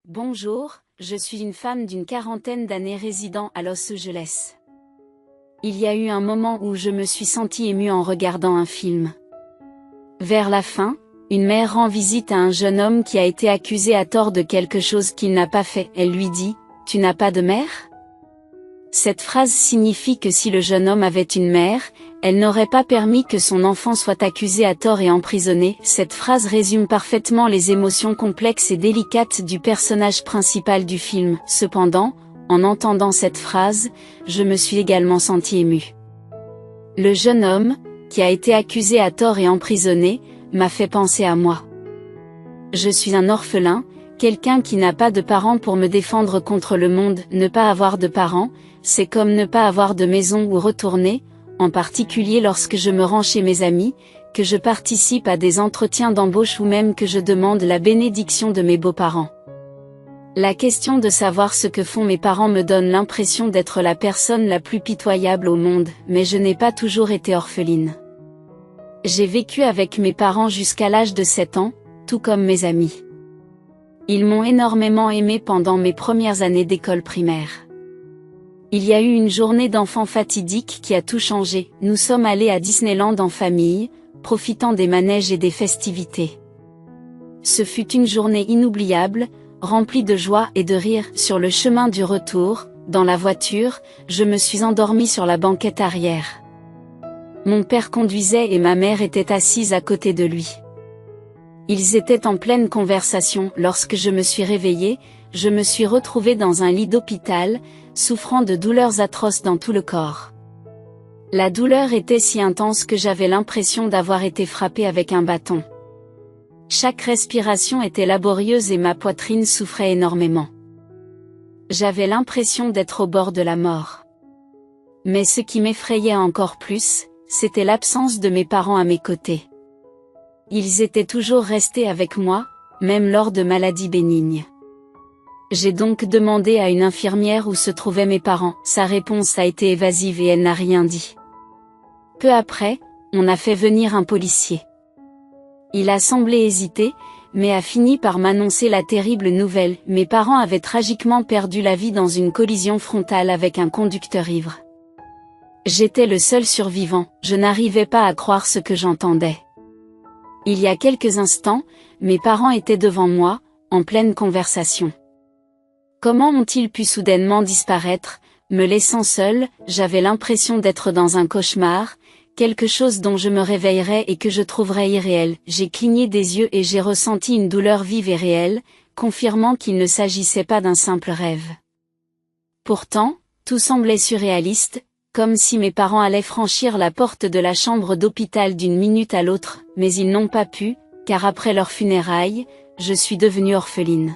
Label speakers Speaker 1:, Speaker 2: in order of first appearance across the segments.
Speaker 1: Bonjour, je suis une femme d'une quarantaine d'années résidant à Los Angeles. Il y a eu un moment où je me suis sentie émue en regardant un film. Vers la fin, une mère rend visite à un jeune homme qui a été accusé à tort de quelque chose qu'il n'a pas fait. Elle lui dit « Tu n'as pas de mère ?» Cette phrase signifie que si le jeune homme avait une mère, elle n'aurait pas permis que son enfant soit accusé à tort et emprisonné. Cette phrase résume parfaitement les émotions complexes et délicates du personnage principal du film. Cependant, en entendant cette phrase, je me suis également sentie émue. Le jeune homme, qui a été accusé à tort et emprisonné, m'a fait penser à moi. Je suis un orphelin, quelqu'un qui n'a pas de parents pour me défendre contre le monde. Ne pas avoir de parents, c'est comme ne pas avoir de maison où retourner, en particulier lorsque je me rends chez mes amis, que je participe à des entretiens d'embauche ou même que je demande la bénédiction de mes beaux-parents. La question de savoir ce que font mes parents me donne l'impression d'être la personne la plus pitoyable au monde, mais je n'ai pas toujours été orpheline. J'ai vécu avec mes parents jusqu'à l'âge de 7 ans, tout comme mes amis. Ils m'ont énormément aimé pendant mes premières années d'école primaire. Il y a eu une journée d'enfant fatidique qui a tout changé. Nous sommes allés à Disneyland en famille, profitant des manèges et des festivités. Ce fut une journée inoubliable, remplie de joie et de rire. Sur le chemin du retour, dans la voiture, je me suis endormie sur la banquette arrière. Mon père conduisait et ma mère était assise à côté de lui. Ils étaient en pleine conversation. Lorsque je me suis réveillée, je me suis retrouvée dans un lit d'hôpital, souffrant de douleurs atroces dans tout le corps. La douleur était si intense que j'avais l'impression d'avoir été frappée avec un bâton. Chaque respiration était laborieuse et ma poitrine souffrait énormément. J'avais l'impression d'être au bord de la mort. Mais ce qui m'effrayait encore plus, c'était l'absence de mes parents à mes côtés. Ils étaient toujours restés avec moi, même lors de maladies bénignes. J'ai donc demandé à une infirmière où se trouvaient mes parents. Sa réponse a été évasive et elle n'a rien dit. Peu après, on a fait venir un policier. Il a semblé hésiter, mais a fini par m'annoncer la terrible nouvelle. Mes parents avaient tragiquement perdu la vie dans une collision frontale avec un conducteur ivre. J'étais le seul survivant, je n'arrivais pas à croire ce que j'entendais. Il y a quelques instants, mes parents étaient devant moi, en pleine conversation. Comment ont-ils pu soudainement disparaître, me laissant seule? J'avais l'impression d'être dans un cauchemar, quelque chose dont je me réveillerais et que je trouverais irréel. J'ai cligné des yeux et j'ai ressenti une douleur vive et réelle, confirmant qu'il ne s'agissait pas d'un simple rêve. Pourtant, tout semblait surréaliste, comme si mes parents allaient franchir la porte de la chambre d'hôpital d'une minute à l'autre, mais ils n'ont pas pu, car après leurs funérailles, je suis devenue orpheline.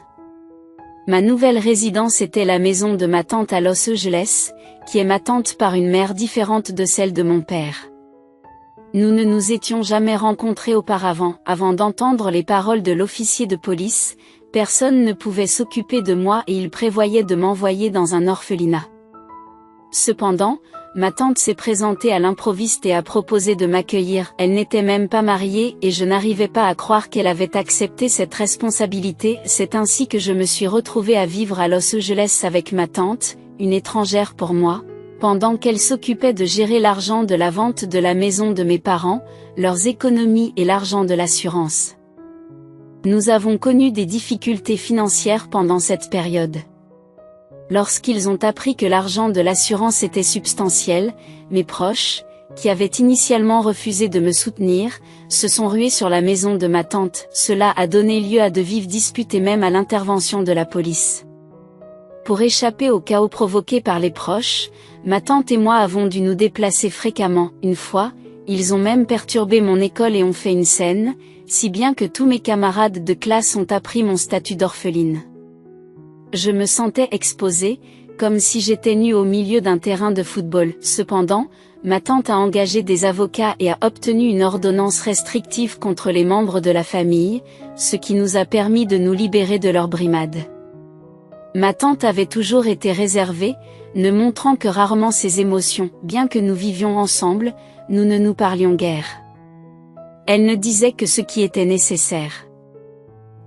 Speaker 1: Ma nouvelle résidence était la maison de ma tante à Los Angeles, qui est ma tante par une mère différente de celle de mon père. Nous ne nous étions jamais rencontrés auparavant. Avant d'entendre les paroles de l'officier de police, personne ne pouvait s'occuper de moi et il prévoyait de m'envoyer dans un orphelinat. Cependant, ma tante s'est présentée à l'improviste et a proposé de m'accueillir. Elle n'était même pas mariée et je n'arrivais pas à croire qu'elle avait accepté cette responsabilité. C'est ainsi que je me suis retrouvée à vivre à Los Angeles avec ma tante, une étrangère pour moi, pendant qu'elle s'occupait de gérer l'argent de la vente de la maison de mes parents, leurs économies et l'argent de l'assurance. Nous avons connu des difficultés financières pendant cette période. Lorsqu'ils ont appris que l'argent de l'assurance était substantiel, mes proches, qui avaient initialement refusé de me soutenir, se sont rués sur la maison de ma tante. Cela a donné lieu à de vives disputes et même à l'intervention de la police. Pour échapper au chaos provoqué par les proches, ma tante et moi avons dû nous déplacer fréquemment. Une fois, ils ont même perturbé mon école et ont fait une scène, si bien que tous mes camarades de classe ont appris mon statut d'orpheline. Je me sentais exposée, comme si j'étais nue au milieu d'un terrain de football. Cependant, ma tante a engagé des avocats et a obtenu une ordonnance restrictive contre les membres de la famille, ce qui nous a permis de nous libérer de leur brimade. Ma tante avait toujours été réservée, ne montrant que rarement ses émotions. Bien que nous vivions ensemble, nous ne nous parlions guère. Elle ne disait que ce qui était nécessaire.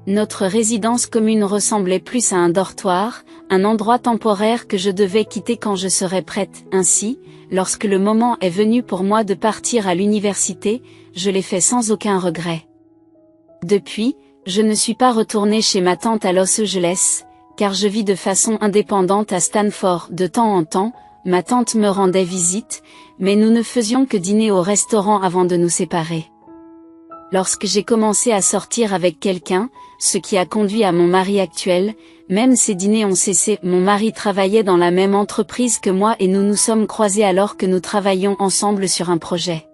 Speaker 1: Notre résidence commune ressemblait plus à un dortoir, un endroit temporaire que je devais quitter quand je serais prête. Ainsi, lorsque le moment est venu pour moi de partir à l'université, je l'ai fait sans aucun regret. Depuis, je ne suis pas retournée chez ma tante à Los Angeles, car je vis de façon indépendante à Stanford. De temps en temps, ma tante me rendait visite, mais nous ne faisions que dîner au restaurant avant de nous séparer. Lorsque j'ai commencé à sortir avec quelqu'un, ce qui a conduit à mon mari actuel, même ces dîners ont cessé. Mon mari travaillait dans la même entreprise que moi et nous nous sommes croisés alors que nous travaillions ensemble sur un projet.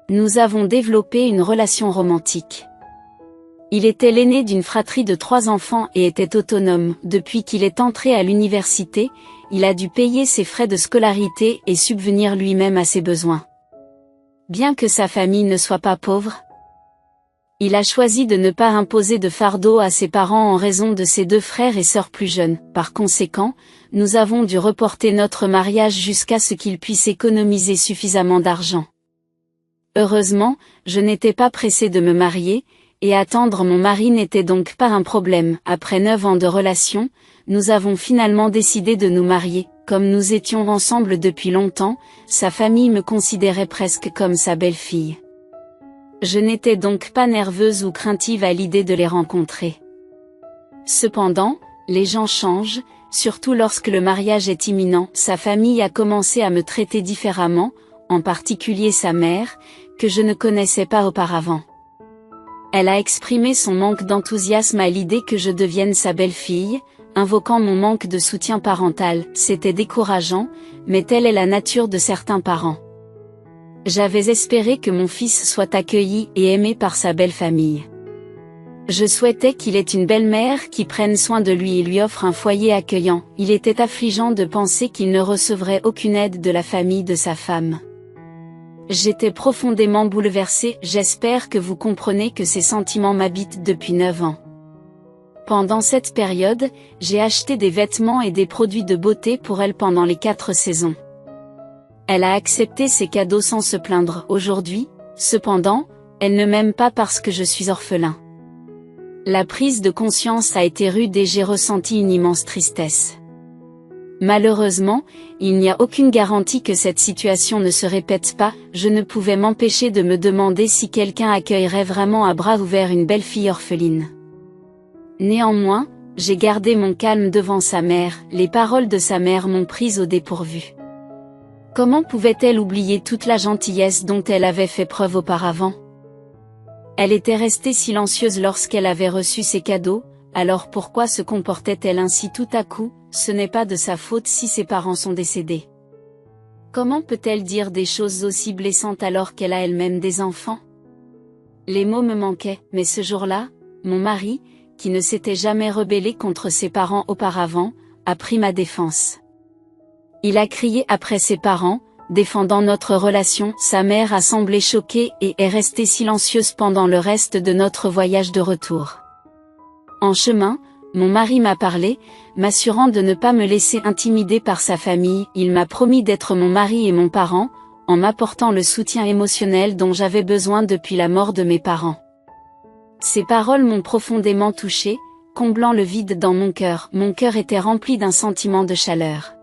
Speaker 1: Nous avons développé une relation romantique. Il était l'aîné d'une fratrie de 3 enfants et était autonome. Depuis qu'il est entré à l'université, il a dû payer ses frais de scolarité et subvenir lui-même à ses besoins. Bien que sa famille ne soit pas pauvre, il a choisi de ne pas imposer de fardeau à ses parents en raison de ses 2 frères et sœurs plus jeunes. Par conséquent, nous avons dû reporter notre mariage jusqu'à ce qu'il puisse économiser suffisamment d'argent. Heureusement, je n'étais pas pressée de me marier, et attendre mon mari n'était donc pas un problème. Après 9 ans de relation, nous avons finalement décidé de nous marier. Comme nous étions ensemble depuis longtemps, sa famille me considérait presque comme sa belle-fille. Je n'étais donc pas nerveuse ou craintive à l'idée de les rencontrer. Cependant, les gens changent, surtout lorsque le mariage est imminent. Sa famille a commencé à me traiter différemment, en particulier sa mère, que je ne connaissais pas auparavant. Elle a exprimé son manque d'enthousiasme à l'idée que je devienne sa belle-fille, invoquant mon manque de soutien parental. C'était décourageant, mais telle est la nature de certains parents. J'avais espéré que mon fils soit accueilli et aimé par sa belle famille. Je souhaitais qu'il ait une belle-mère qui prenne soin de lui et lui offre un foyer accueillant. Il était affligeant de penser qu'il ne recevrait aucune aide de la famille de sa femme. J'étais profondément bouleversée. J'espère que vous comprenez que ces sentiments m'habitent depuis 9 ans. Pendant cette période, j'ai acheté des vêtements et des produits de beauté pour elle pendant les 4 saisons. Elle a accepté ces cadeaux sans se plaindre. Aujourd'hui, cependant, elle ne m'aime pas parce que je suis orphelin. La prise de conscience a été rude et j'ai ressenti une immense tristesse. Malheureusement, il n'y a aucune garantie que cette situation ne se répète pas. Je ne pouvais m'empêcher de me demander si quelqu'un accueillerait vraiment à bras ouverts une belle fille orpheline. Néanmoins, j'ai gardé mon calme devant sa mère. Les paroles de sa mère m'ont prise au dépourvu. Comment pouvait-elle oublier toute la gentillesse dont elle avait fait preuve auparavant? Elle était restée silencieuse lorsqu'elle avait reçu ses cadeaux, alors pourquoi se comportait-elle ainsi tout à coup? Ce n'est pas de sa faute si ses parents sont décédés. Comment peut-elle dire des choses aussi blessantes alors qu'elle a elle-même des enfants? Les mots me manquaient, mais ce jour-là, mon mari, qui ne s'était jamais rebellé contre ses parents auparavant, a pris ma défense. Il a crié après ses parents, défendant notre relation. Sa mère a semblé choquée et est restée silencieuse pendant le reste de notre voyage de retour. En chemin, mon mari m'a parlé, m'assurant de ne pas me laisser intimider par sa famille. Il m'a promis d'être mon mari et mon parent, en m'apportant le soutien émotionnel dont j'avais besoin depuis la mort de mes parents. Ces paroles m'ont profondément touchée, comblant le vide dans mon cœur. Mon cœur était rempli d'un sentiment de chaleur.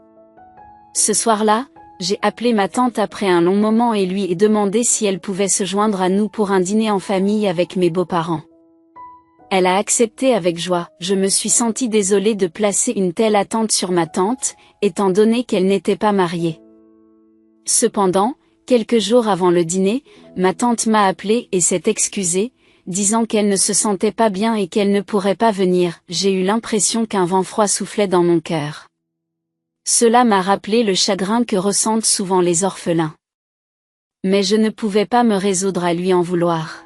Speaker 1: Ce soir-là, j'ai appelé ma tante après un long moment et lui ai demandé si elle pouvait se joindre à nous pour un dîner en famille avec mes beaux-parents. Elle a accepté avec joie. Je me suis sentie désolée de placer une telle attente sur ma tante, étant donné qu'elle n'était pas mariée. Cependant, quelques jours avant le dîner, ma tante m'a appelée et s'est excusée, disant qu'elle ne se sentait pas bien et qu'elle ne pourrait pas venir. J'ai eu l'impression qu'un vent froid soufflait dans mon cœur. Cela m'a rappelé le chagrin que ressentent souvent les orphelins. Mais je ne pouvais pas me résoudre à lui en vouloir.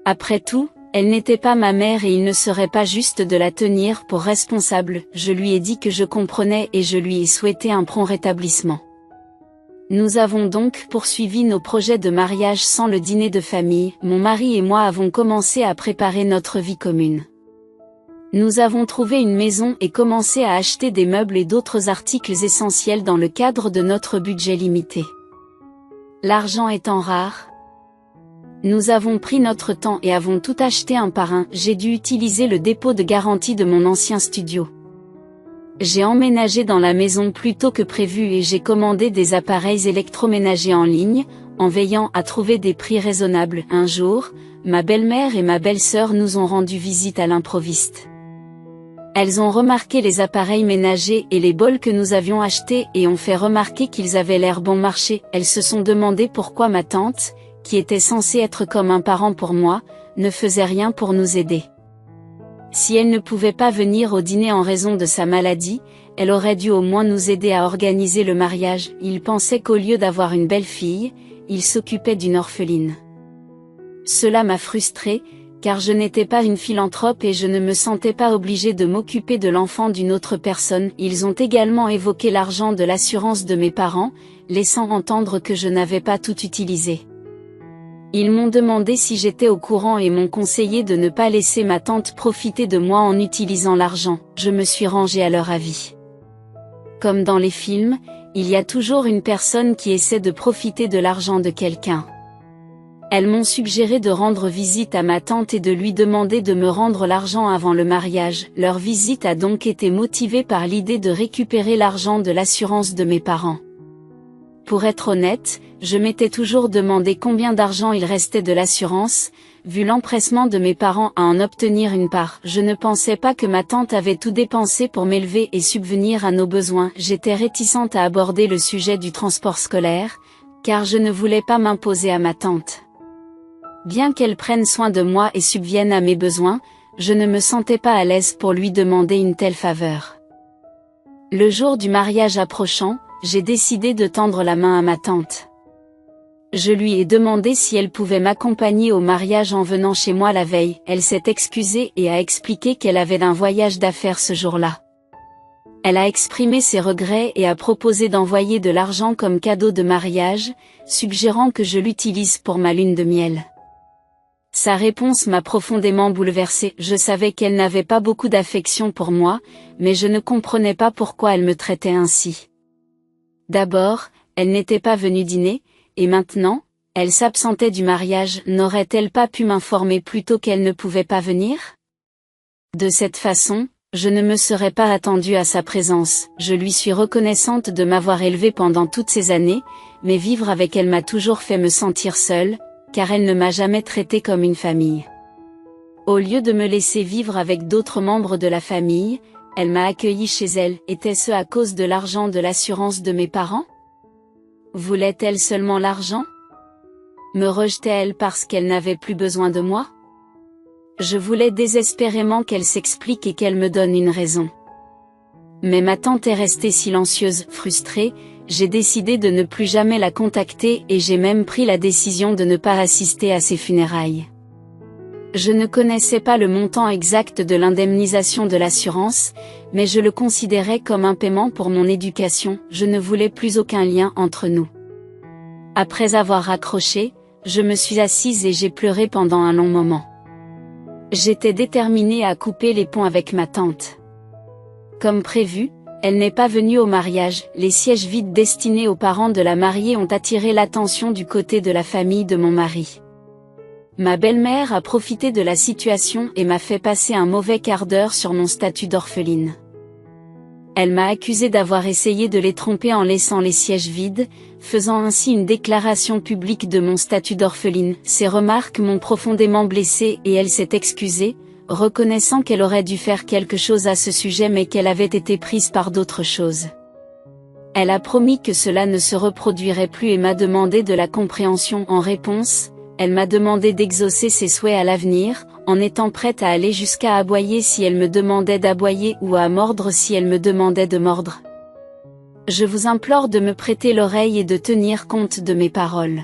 Speaker 1: Après tout, elle n'était pas ma mère et il ne serait pas juste de la tenir pour responsable. Je lui ai dit que je comprenais et je lui ai souhaité un prompt rétablissement. Nous avons donc poursuivi nos projets de mariage sans le dîner de famille. Mon mari et moi avons commencé à préparer notre vie commune. Nous avons trouvé une maison et commencé à acheter des meubles et d'autres articles essentiels dans le cadre de notre budget limité. L'argent étant rare, Nous avons pris notre temps et avons tout acheté un par un. J'ai dû utiliser le dépôt de garantie de mon ancien studio. J'ai emménagé dans la maison plus tôt que prévu et j'ai commandé des appareils électroménagers en ligne, en veillant à trouver des prix raisonnables. Un jour, ma belle-mère et ma belle-sœur nous ont rendu visite à l'improviste. Elles ont remarqué les appareils ménagers et les bols que nous avions achetés et ont fait remarquer qu'ils avaient l'air bon marché. Elles se sont demandé pourquoi ma tante, qui était censée être comme un parent pour moi, ne faisait rien pour nous aider. Si elle ne pouvait pas venir au dîner en raison de sa maladie, elle aurait dû au moins nous aider à organiser le mariage. Ils pensaient qu'au lieu d'avoir une belle-fille, ils s'occupaient d'une orpheline. Cela m'a frustrée, car je n'étais pas une philanthrope et je ne me sentais pas obligée de m'occuper de l'enfant d'une autre personne. Ils ont également évoqué l'argent de l'assurance de mes parents, laissant entendre que je n'avais pas tout utilisé. Ils m'ont demandé si j'étais au courant et m'ont conseillé de ne pas laisser ma tante profiter de moi en utilisant l'argent. Je me suis rangée à leur avis. Comme dans les films, il y a toujours une personne qui essaie de profiter de l'argent de quelqu'un. Elles m'ont suggéré de rendre visite à ma tante et de lui demander de me rendre l'argent avant le mariage. Leur visite a donc été motivée par l'idée de récupérer l'argent de l'assurance de mes parents. Pour être honnête, je m'étais toujours demandé combien d'argent il restait de l'assurance, vu l'empressement de mes parents à en obtenir une part. Je ne pensais pas que ma tante avait tout dépensé pour m'élever et subvenir à nos besoins. J'étais réticente à aborder le sujet du transport scolaire, car je ne voulais pas m'imposer à ma tante. Bien qu'elle prenne soin de moi et subvienne à mes besoins, je ne me sentais pas à l'aise pour lui demander une telle faveur. Le jour du mariage approchant, j'ai décidé de tendre la main à ma tante. Je lui ai demandé si elle pouvait m'accompagner au mariage en venant chez moi la veille. Elle s'est excusée et a expliqué qu'elle avait un voyage d'affaires ce jour-là. Elle a exprimé ses regrets et a proposé d'envoyer de l'argent comme cadeau de mariage, suggérant que je l'utilise pour ma lune de miel. Sa réponse m'a profondément bouleversée. Je savais qu'elle n'avait pas beaucoup d'affection pour moi, mais je ne comprenais pas pourquoi elle me traitait ainsi. D'abord, elle n'était pas venue dîner, et maintenant, elle s'absentait du mariage. N'aurait-elle pas pu m'informer plus tôt qu'elle ne pouvait pas venir? De cette façon, je ne me serais pas attendue à sa présence. Je lui suis reconnaissante de m'avoir élevée pendant toutes ces années, mais vivre avec elle m'a toujours fait me sentir seule, car elle ne m'a jamais traitée comme une famille. Au lieu de me laisser vivre avec d'autres membres de la famille, elle m'a accueillie chez elle. Était-ce à cause de l'argent de l'assurance de mes parents? Voulait-elle seulement l'argent? Me rejetait-elle parce qu'elle n'avait plus besoin de moi? Je voulais désespérément qu'elle s'explique et qu'elle me donne une raison. Mais ma tante est restée silencieuse. Frustrée, j'ai décidé de ne plus jamais la contacter et j'ai même pris la décision de ne pas assister à ses funérailles. Je ne connaissais pas le montant exact de l'indemnisation de l'assurance, mais je le considérais comme un paiement pour mon éducation. Je ne voulais plus aucun lien entre nous. Après avoir raccroché, je me suis assise et j'ai pleuré pendant un long moment. J'étais déterminée à couper les ponts avec ma tante. Comme prévu, elle n'est pas venue au mariage. Les sièges vides destinés aux parents de la mariée ont attiré l'attention du côté de la famille de mon mari. Ma belle-mère a profité de la situation et m'a fait passer un mauvais quart d'heure sur mon statut d'orpheline. Elle m'a accusée d'avoir essayé de les tromper en laissant les sièges vides, faisant ainsi une déclaration publique de mon statut d'orpheline. Ces remarques m'ont profondément blessée et elle s'est excusée, reconnaissant qu'elle aurait dû faire quelque chose à ce sujet mais qu'elle avait été prise par d'autres choses. Elle a promis que cela ne se reproduirait plus et m'a demandé de la compréhension. En réponse, elle m'a demandé d'exaucer ses souhaits à l'avenir, en étant prête à aller jusqu'à aboyer si elle me demandait d'aboyer ou à mordre si elle me demandait de mordre. Je vous implore de me prêter l'oreille et de tenir compte de mes paroles.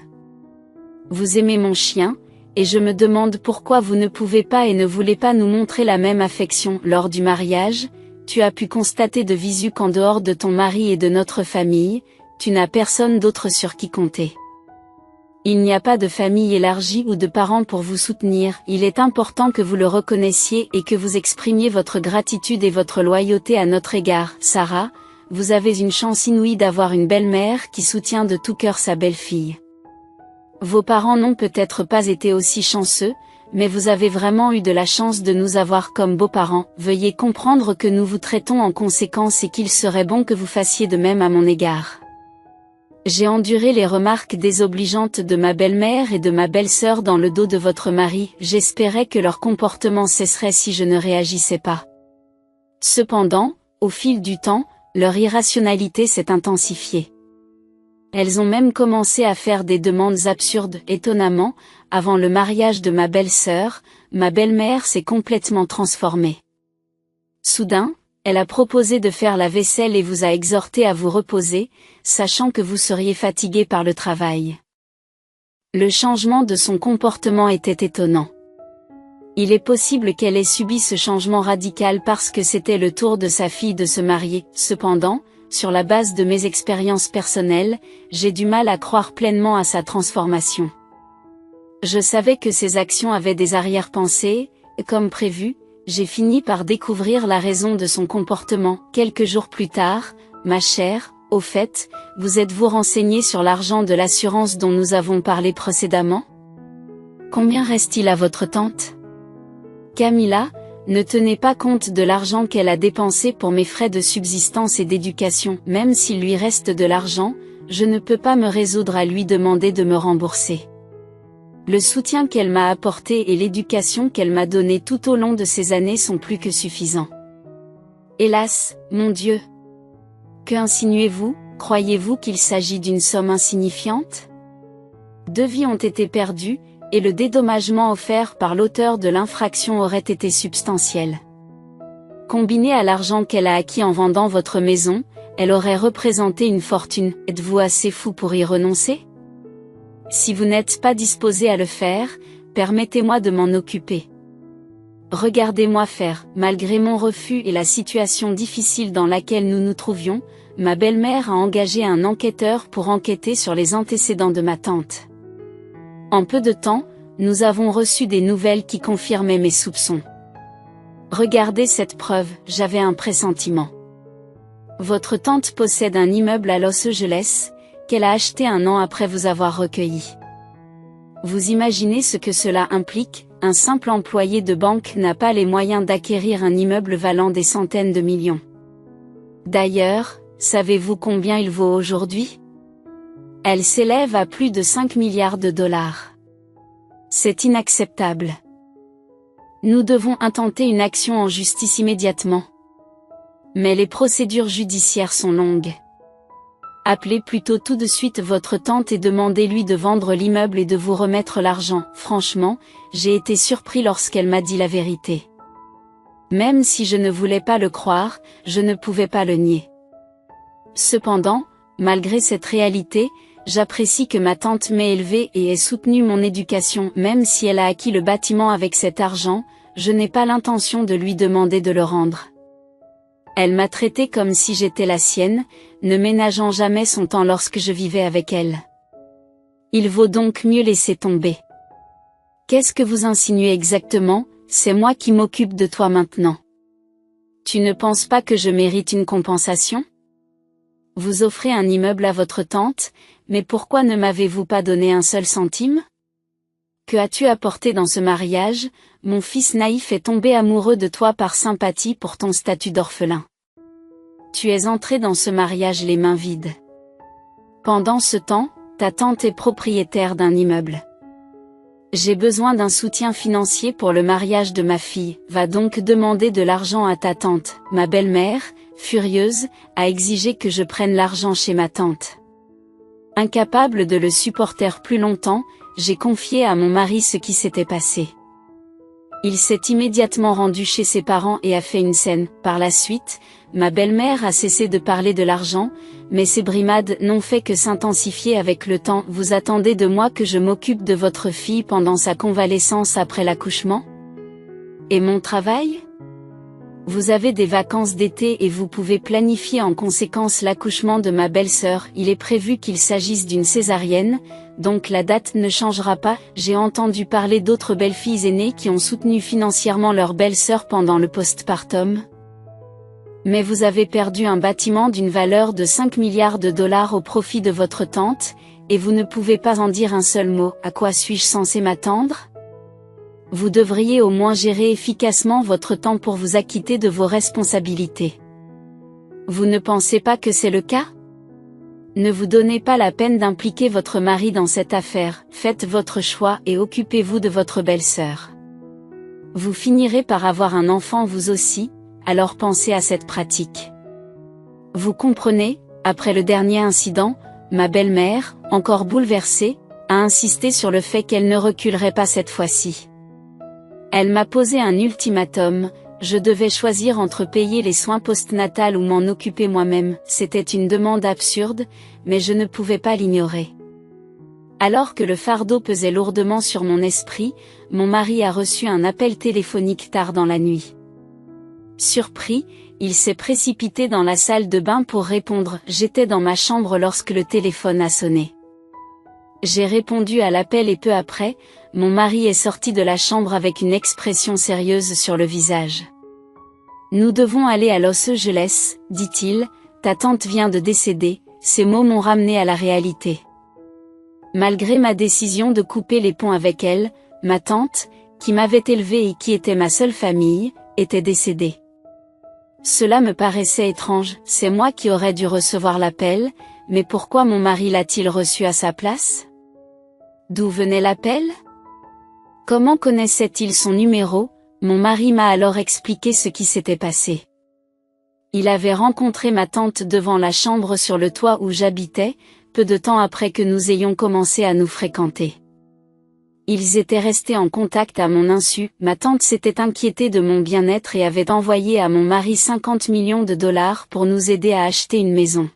Speaker 1: Vous aimez mon chien, et je me demande pourquoi vous ne pouvez pas et ne voulez pas nous montrer la même affection. Lors du mariage, tu as pu constater de visu qu'en dehors de ton mari et de notre famille, tu n'as personne d'autre sur qui compter. Il n'y a pas de famille élargie ou de parents pour vous soutenir. Il est important que vous le reconnaissiez et que vous exprimiez votre gratitude et votre loyauté à notre égard. Sarah, vous avez une chance inouïe d'avoir une belle-mère qui soutient de tout cœur sa belle-fille. Vos parents n'ont peut-être pas été aussi chanceux, mais vous avez vraiment eu de la chance de nous avoir comme beaux-parents. Veuillez comprendre que nous vous traitons en conséquence et qu'il serait bon que vous fassiez de même à mon égard. J'ai enduré les remarques désobligeantes de ma belle-mère et de ma belle-sœur dans le dos de votre mari. J'espérais que leur comportement cesserait si je ne réagissais pas. Cependant, au fil du temps, leur irrationalité s'est intensifiée. Elles ont même commencé à faire des demandes absurdes. Étonnamment, avant le mariage de ma belle-sœur, ma belle-mère s'est complètement transformée. Soudain, elle a proposé de faire la vaisselle et vous a exhorté à vous reposer, sachant que vous seriez fatigué par le travail. Le changement de son comportement était étonnant. Il est possible qu'elle ait subi ce changement radical parce que c'était le tour de sa fille de se marier. Cependant, sur la base de mes expériences personnelles, j'ai du mal à croire pleinement à sa transformation. Je savais que ses actions avaient des arrière-pensées, et comme prévu, j'ai fini par découvrir la raison de son comportement. Quelques jours plus tard, ma chère, au fait, vous êtes-vous renseignée sur l'argent de l'assurance dont nous avons parlé précédemment? Combien reste-t-il à votre tante? Camilla, ne tenez pas compte de l'argent qu'elle a dépensé pour mes frais de subsistance et d'éducation. Même s'il lui reste de l'argent, je ne peux pas me résoudre à lui demander de me rembourser. Le soutien qu'elle m'a apporté et l'éducation qu'elle m'a donnée tout au long de ces années sont plus que suffisants. Hélas, mon Dieu! Que insinuez-vous? Croyez-vous qu'il s'agit d'une somme insignifiante? 2 vies ont été perdues, et le dédommagement offert par l'auteur de l'infraction aurait été substantiel. Combiné à l'argent qu'elle a acquis en vendant votre maison, elle aurait représenté une fortune. Êtes-vous assez fou pour y renoncer? Si vous n'êtes pas disposé à le faire, permettez-moi de m'en occuper. Regardez-moi faire. Malgré mon refus et la situation difficile dans laquelle nous nous trouvions, ma belle-mère a engagé un enquêteur pour enquêter sur les antécédents de ma tante. En peu de temps, nous avons reçu des nouvelles qui confirmaient mes soupçons. Regardez cette preuve, j'avais un pressentiment. Votre tante possède un immeuble à Los Angeles, qu'elle a acheté 1 an après vous avoir recueilli. Vous imaginez ce que cela implique? Un simple employé de banque n'a pas les moyens d'acquérir un immeuble valant des centaines de millions. D'ailleurs, savez-vous combien il vaut aujourd'hui? Elle s'élève à plus de 5 milliards de dollars. C'est inacceptable. Nous devons intenter une action en justice immédiatement. Mais les procédures judiciaires sont longues. Appelez plutôt tout de suite votre tante et demandez-lui de vendre l'immeuble et de vous remettre l'argent. Franchement, j'ai été surpris lorsqu'elle m'a dit la vérité. Même si je ne voulais pas le croire, je ne pouvais pas le nier. Cependant, malgré cette réalité, j'apprécie que ma tante m'ait élevée et ait soutenu mon éducation. Même si elle a acquis le bâtiment avec cet argent, je n'ai pas l'intention de lui demander de le rendre. Elle m'a traité comme si j'étais la sienne, ne ménageant jamais son temps lorsque je vivais avec elle. Il vaut donc mieux laisser tomber. Qu'est-ce que vous insinuez exactement? C'est moi qui m'occupe de toi maintenant. Tu ne penses pas que je mérite une compensation? Vous offrez un immeuble à votre tante, mais pourquoi ne m'avez-vous pas donné un seul centime? Que as-tu apporté dans ce mariage? Mon fils naïf est tombé amoureux de toi par sympathie pour ton statut d'orphelin. Tu es entré dans ce mariage les mains vides. Pendant ce temps, ta tante est propriétaire d'un immeuble. J'ai besoin d'un soutien financier pour le mariage de ma fille. Va donc demander de l'argent à ta tante. Ma belle-mère, furieuse, a exigé que je prenne l'argent chez ma tante. Incapable de le supporter plus longtemps, j'ai confié à mon mari ce qui s'était passé. Il s'est immédiatement rendu chez ses parents et a fait une scène. Par la suite, ma belle-mère a cessé de parler de l'argent, mais ces brimades n'ont fait que s'intensifier avec le temps. Vous attendez de moi que je m'occupe de votre fille pendant sa convalescence après l'accouchement? Et mon travail? Vous avez des vacances d'été et vous pouvez planifier en conséquence l'accouchement de ma belle-sœur. Il est prévu qu'il s'agisse d'une césarienne, donc la date ne changera pas. J'ai entendu parler d'autres belles-filles aînées qui ont soutenu financièrement leur belle-sœur pendant le postpartum. Mais vous avez perdu un bâtiment d'une valeur de 5 milliards de dollars au profit de votre tante, et vous ne pouvez pas en dire un seul mot, à quoi suis-je censé m'attendre? Vous devriez au moins gérer efficacement votre temps pour vous acquitter de vos responsabilités. Vous ne pensez pas que c'est le cas? Ne vous donnez pas la peine d'impliquer votre mari dans cette affaire, faites votre choix et occupez-vous de votre belle-sœur. Vous finirez par avoir un enfant vous aussi, alors pensez à cette pratique. Vous comprenez, après le dernier incident, ma belle-mère, encore bouleversée, a insisté sur le fait qu'elle ne reculerait pas cette fois-ci. Elle m'a posé un ultimatum, je devais choisir entre payer les soins postnatals ou m'en occuper moi-même, c'était une demande absurde, mais je ne pouvais pas l'ignorer. Alors que le fardeau pesait lourdement sur mon esprit, mon mari a reçu un appel téléphonique tard dans la nuit. Surpris, il s'est précipité dans la salle de bain pour répondre, j'étais dans ma chambre lorsque le téléphone a sonné. J'ai répondu à l'appel et peu après, mon mari est sorti de la chambre avec une expression sérieuse sur le visage. Nous devons aller à Los Angeles, dit-il, ta tante vient de décéder, ces mots m'ont ramené à la réalité. Malgré ma décision de couper les ponts avec elle, ma tante, qui m'avait élevée et qui était ma seule famille, était décédée. Cela me paraissait étrange, c'est moi qui aurais dû recevoir l'appel, mais pourquoi mon mari l'a-t-il reçu à sa place? D'où venait l'appel? Comment connaissait-il son numéro? Mon mari m'a alors expliqué ce qui s'était passé. Il avait rencontré ma tante devant la chambre sur le toit où j'habitais, peu de temps après que nous ayons commencé à nous fréquenter. Ils étaient restés en contact à mon insu, ma tante s'était inquiétée de mon bien-être et avait envoyé à mon mari 50 millions de dollars pour nous aider à acheter une maison.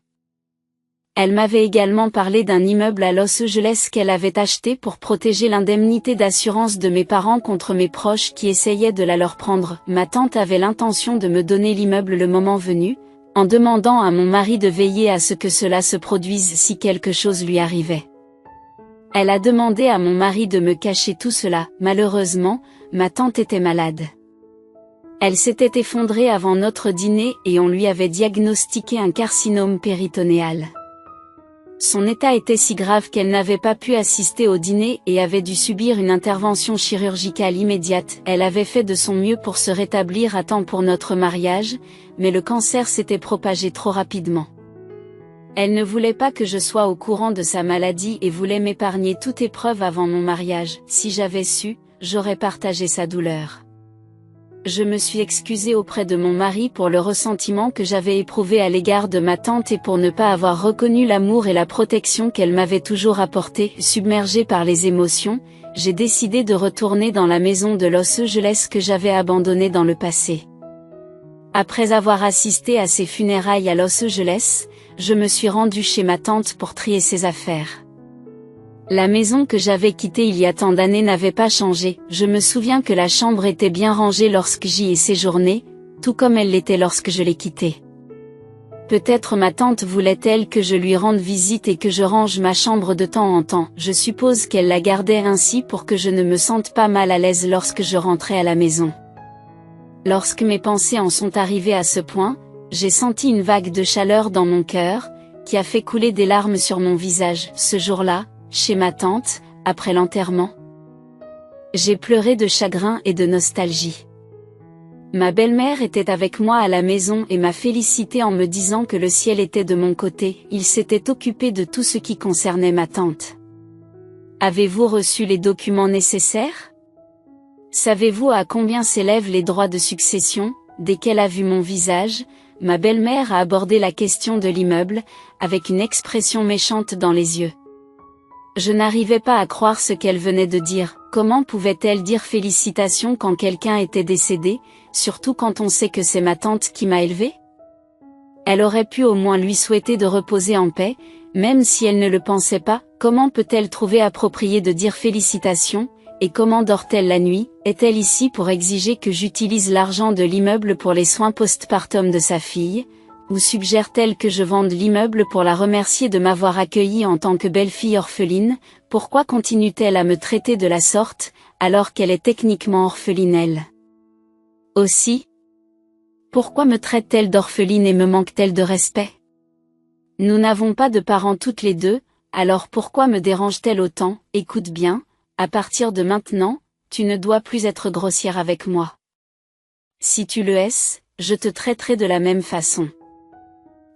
Speaker 1: Elle m'avait également parlé d'un immeuble à Los Angeles qu'elle avait acheté pour protéger l'indemnité d'assurance de mes parents contre mes proches qui essayaient de la leur prendre. Ma tante avait l'intention de me donner l'immeuble le moment venu, en demandant à mon mari de veiller à ce que cela se produise si quelque chose lui arrivait. Elle a demandé à mon mari de me cacher tout cela. Malheureusement, ma tante était malade. Elle s'était effondrée avant notre dîner et on lui avait diagnostiqué un carcinome péritonéal. Son état était si grave qu'elle n'avait pas pu assister au dîner et avait dû subir une intervention chirurgicale immédiate. Elle avait fait de son mieux pour se rétablir à temps pour notre mariage, mais le cancer s'était propagé trop rapidement. Elle ne voulait pas que je sois au courant de sa maladie et voulait m'épargner toute épreuve avant mon mariage. Si j'avais su, j'aurais partagé sa douleur. Je me suis excusée auprès de mon mari pour le ressentiment que j'avais éprouvé à l'égard de ma tante et pour ne pas avoir reconnu l'amour et la protection qu'elle m'avait toujours apporté. Submergée par les émotions, j'ai décidé de retourner dans la maison de Los Angeles que j'avais abandonnée dans le passé. Après avoir assisté à ses funérailles à Los Angeles, je me suis rendue chez ma tante pour trier ses affaires. La maison que j'avais quittée il y a tant d'années n'avait pas changé, je me souviens que la chambre était bien rangée lorsque j'y ai séjourné, tout comme elle l'était lorsque je l'ai quittée. Peut-être ma tante voulait-elle que je lui rende visite et que je range ma chambre de temps en temps, je suppose qu'elle la gardait ainsi pour que je ne me sente pas mal à l'aise lorsque je rentrais à la maison. Lorsque mes pensées en sont arrivées à ce point, j'ai senti une vague de chaleur dans mon cœur, qui a fait couler des larmes sur mon visage. Ce jour-là, chez ma tante, après l'enterrement, j'ai pleuré de chagrin et de nostalgie. Ma belle-mère était avec moi à la maison et m'a félicité en me disant que le ciel était de mon côté, il s'était occupé de tout ce qui concernait ma tante. Avez-vous reçu les documents nécessaires? Savez-vous à combien s'élèvent les droits de succession? Dès qu'elle a vu mon visage, ma belle-mère a abordé la question de l'immeuble, avec une expression méchante dans les yeux. Je n'arrivais pas à croire ce qu'elle venait de dire, comment pouvait-elle dire félicitations quand quelqu'un était décédé, surtout quand on sait que c'est ma tante qui m'a élevée? Elle aurait pu au moins lui souhaiter de reposer en paix, même si elle ne le pensait pas, comment peut-elle trouver approprié de dire félicitations, et comment dort-elle la nuit? Est-elle ici pour exiger que j'utilise l'argent de l'immeuble pour les soins postpartum de sa fille? Ou suggère-t-elle que je vende l'immeuble pour la remercier de m'avoir accueillie en tant que belle-fille orpheline? Pourquoi continue-t-elle à me traiter de la sorte, alors qu'elle est techniquement orpheline elle? Aussi, pourquoi me traite-t-elle d'orpheline et me manque-t-elle de respect? Nous n'avons pas de parents toutes les deux, Alors pourquoi me dérange-t-elle autant? Écoute bien, à partir de maintenant, tu ne dois plus être grossière avec moi. Si tu le es, je te traiterai de la même façon.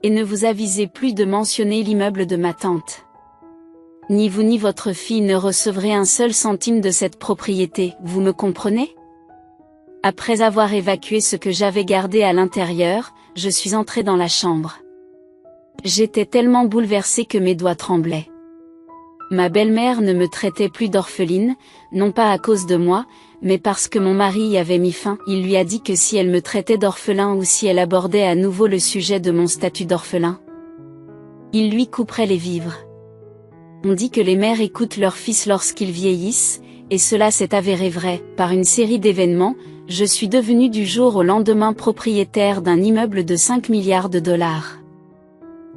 Speaker 1: Et ne vous avisez plus de mentionner l'immeuble de ma tante. Ni vous ni votre fille ne recevrez un seul centime de cette propriété, vous me comprenez? Après avoir évacué ce que j'avais gardé à l'intérieur, je suis entrée dans la chambre. J'étais tellement bouleversée que mes doigts tremblaient. Ma belle-mère ne me traitait plus d'orpheline, non pas à cause de moi, mais parce que mon mari y avait mis fin. Il lui a dit que si elle me traitait d'orphelin ou si elle abordait à nouveau le sujet de mon statut d'orphelin, il lui couperait les vivres. On dit que les mères écoutent leurs fils lorsqu'ils vieillissent, et cela s'est avéré vrai. Par une série d'événements, je suis devenue du jour au lendemain propriétaire d'un immeuble de 5 milliards de dollars.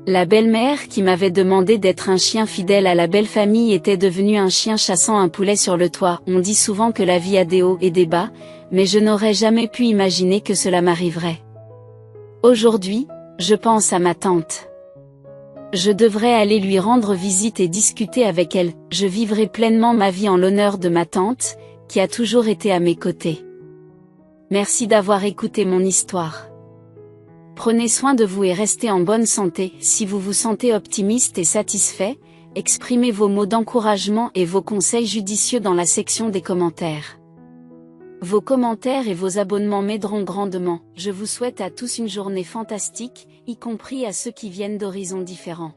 Speaker 1: La belle-mère qui m'avait demandé d'être un chien fidèle à la belle famille était devenue un chien chassant un poulet sur le toit. On dit souvent que la vie a des hauts et des bas, mais je n'aurais jamais pu imaginer que cela m'arriverait. Aujourd'hui, je pense à ma tante. Je devrais aller lui rendre visite et discuter avec elle. Je vivrai pleinement ma vie en l'honneur de ma tante, qui a toujours été à mes côtés. Merci d'avoir écouté mon histoire. Prenez soin de vous et restez en bonne santé. Si vous vous sentez optimiste et satisfait, exprimez vos mots d'encouragement et vos conseils judicieux dans la section des commentaires. Vos commentaires et vos abonnements m'aideront grandement. Je vous souhaite à tous une journée fantastique, y compris à ceux qui viennent d'horizons différents.